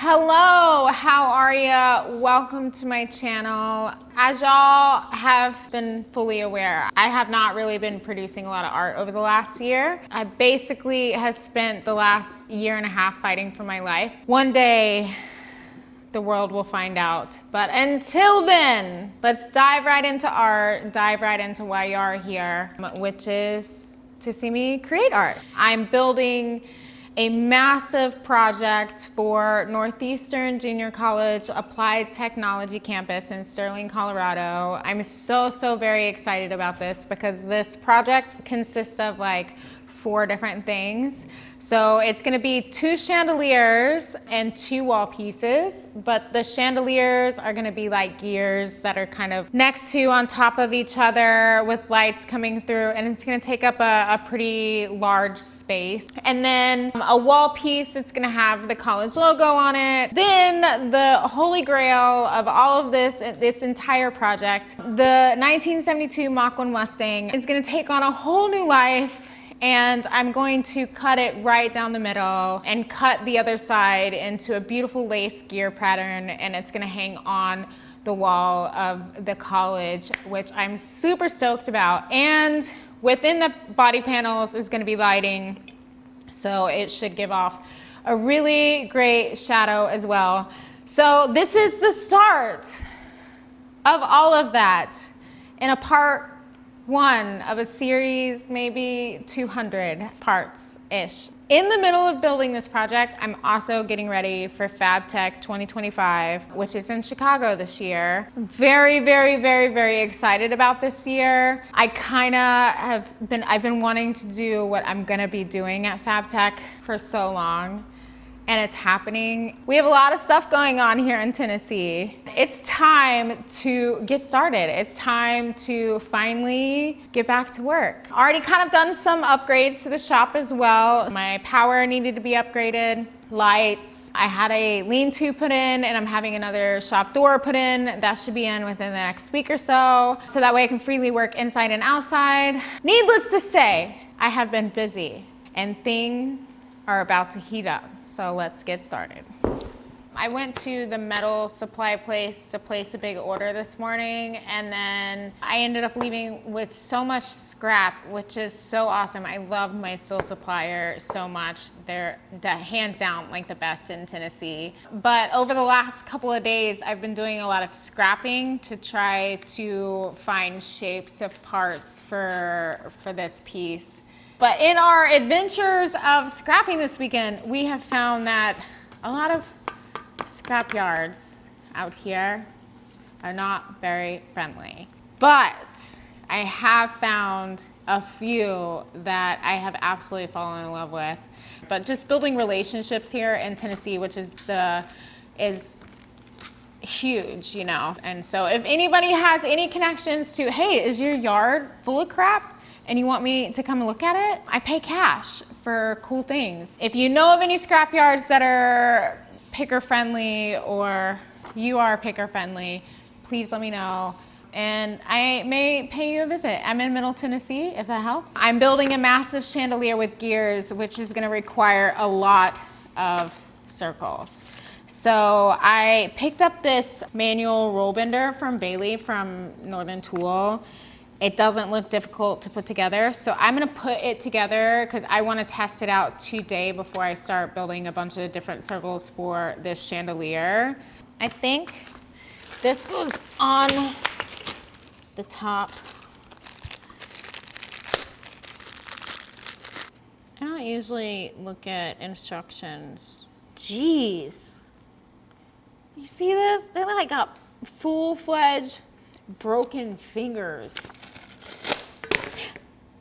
Hello, how are you? Welcome to my channel. As y'all have been fully aware, I have not really been producing a lot of art over the last year. I basically have spent the last year and a half fighting for my life. One day, the world will find out. But until then, let's dive right into art, dive right into why you are here, which is to see me create art. I'm building a massive project for Northeastern Junior College Applied Technology Campus in Sterling, Colorado. I'm so very excited about this because this project consists of like 4 different things. So it's gonna be 2 chandeliers and 2 wall pieces, but the chandeliers are gonna be like gears that are kind of next to on top of each other with lights coming through, and it's gonna take up a pretty large space. And then a wall piece, it's gonna have the college logo on it. Then the holy grail of all of this entire project, the 1972 Mach 1 Mustang is gonna take on a whole new life. And I'm going to cut it right down the middle and cut the other side into a beautiful lace gear pattern, and it's gonna hang on the wall of the college, which I'm super stoked about. And within the body panels is gonna be lighting, so it should give off a really great shadow as well. So this is the start of all of that in a part 1 of a series, maybe 200 parts-ish. In the middle of building this project, I'm also getting ready for FabTech 2025, which is in Chicago this year. Very excited about this year. I've been wanting to do what I'm gonna be doing at FabTech for so long, and it's happening. We have a lot of stuff going on here in Tennessee. It's time to get started. It's time to finally get back to work. Already kind of done some upgrades to the shop as well. My power needed to be upgraded, lights. I had a lean-to put in, and I'm having another shop door put in. That should be in within the next week or so that way I can freely work inside and outside. Needless to say, I have been busy, and things are about to heat up. So let's get started. I went to the metal supply place to place a big order this morning, and then I ended up leaving with so much scrap, which is so awesome. I love my steel supplier so much. They're hands down like the best in Tennessee. But over the last couple of days, I've been doing a lot of scrapping to try to find shapes of parts for this piece. But in our adventures of scrapping this weekend, we have found that a lot of scrap yards out here are not very friendly. But I have found a few that I have absolutely fallen in love with. But just building relationships here in Tennessee, which is huge, you know. And so if anybody has any connections to, hey, is your yard full of crap and you want me to come and look at it, I pay cash for cool things. If you know of any scrap yards that are picker friendly, or you are picker friendly, please let me know, and I may pay you a visit. I'm in Middle Tennessee, if that helps. I'm building a massive chandelier with gears, which is gonna require a lot of circles. So I picked up this manual roll bender from Bailey from Northern Tool. It doesn't look difficult to put together, so I'm gonna put it together because I wanna test it out today before I start building a bunch of different circles for this chandelier. I think this goes on the top. I don't usually look at instructions. Jeez. You see this? They like got full-fledged broken fingers.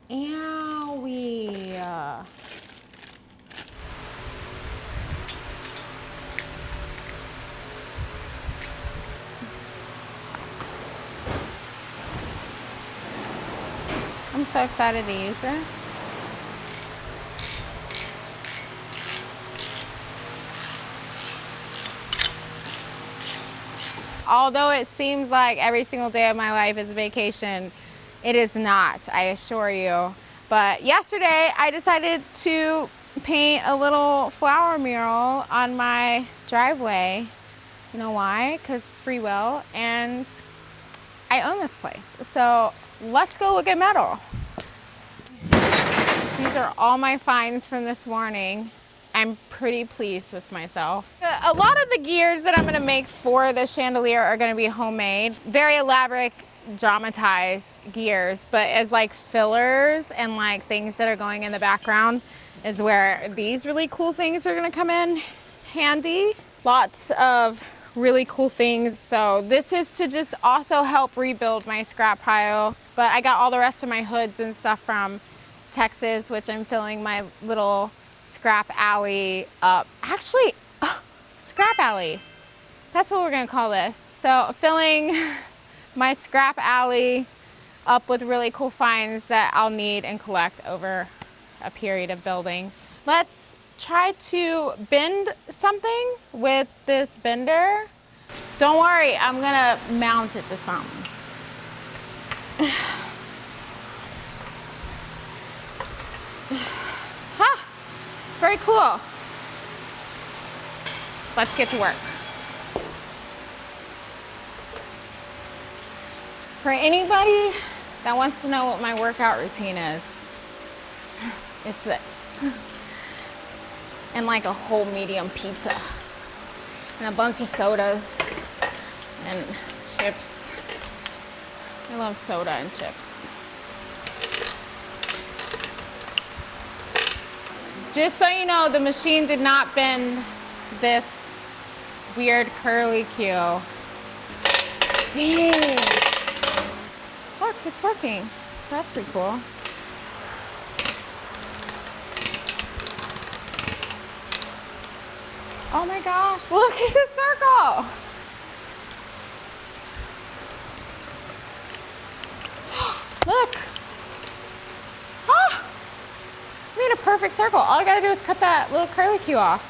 Owie. I'm so excited to use this. Although it seems like every single day of my life is a vacation, it is not, I assure you. But yesterday I decided to paint a little flower mural on my driveway. You know why? Because free will, and I own this place. So let's go look at metal. These are all my finds from this morning. I'm pretty pleased with myself. A lot of the gears that I'm gonna make for the chandelier are gonna be homemade. Very elaborate, dramatized gears, but as like fillers and like things that are going in the background is where these really cool things are gonna come in handy. Lots of really cool things. So this is to just also help rebuild my scrap pile, but I got all the rest of my hoods and stuff from Texas, which I'm filling my little scrap alley up. Actually, scrap alley. That's what we're gonna call this. So filling my scrap alley up with really cool finds that I'll need and collect over a period of building. Let's try to bend something with this bender. Don't worry, I'm gonna mount it to something. Huh. Very cool. Let's get to work. For anybody that wants to know what my workout routine is, it's this. And like a whole medium pizza. And a bunch of sodas and chips. I love soda and chips. Just so you know, the machine did not bend this weird curly cue. Dang. Look, it's working. That's pretty cool. Oh my gosh, look, it's a circle. Look. Oh, made a perfect circle. All I gotta do is cut that little curly cue off.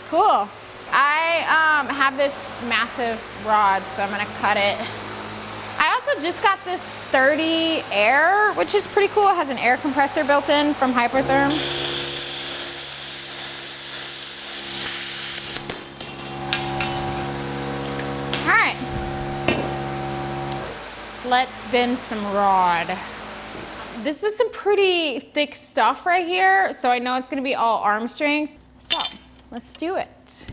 Cool. I have this massive rod, so I'm gonna cut it. I also just got this sturdy air, which is pretty cool. It has an air compressor built in from Hypertherm. All right. Let's bend some rod. This is some pretty thick stuff right here, so I know it's gonna be all arm strength. So let's do it.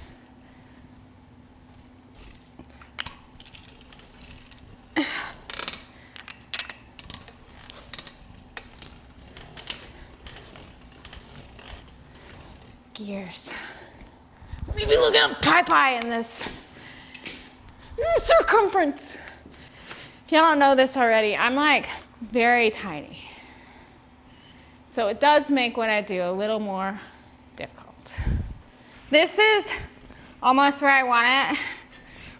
Gears. Maybe look at pie in this circumference. If y'all don't know this already, I'm like very tiny. So it does make what I do a little more difficult. This is almost where I want it,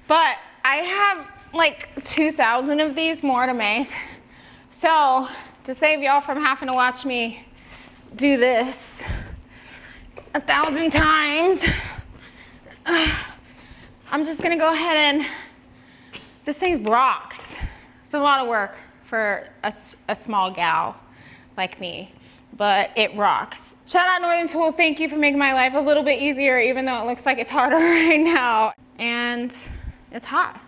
but I have like 2,000 of these more to make. So to save y'all from having to watch me do this 1,000 times, I'm just gonna go ahead and, this thing rocks. It's a lot of work for a small gal like me, but it rocks. Shout out Northern Tool, thank you for making my life a little bit easier, even though it looks like it's harder right now. And it's hot.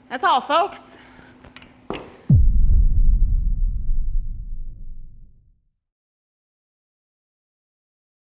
That's all, folks.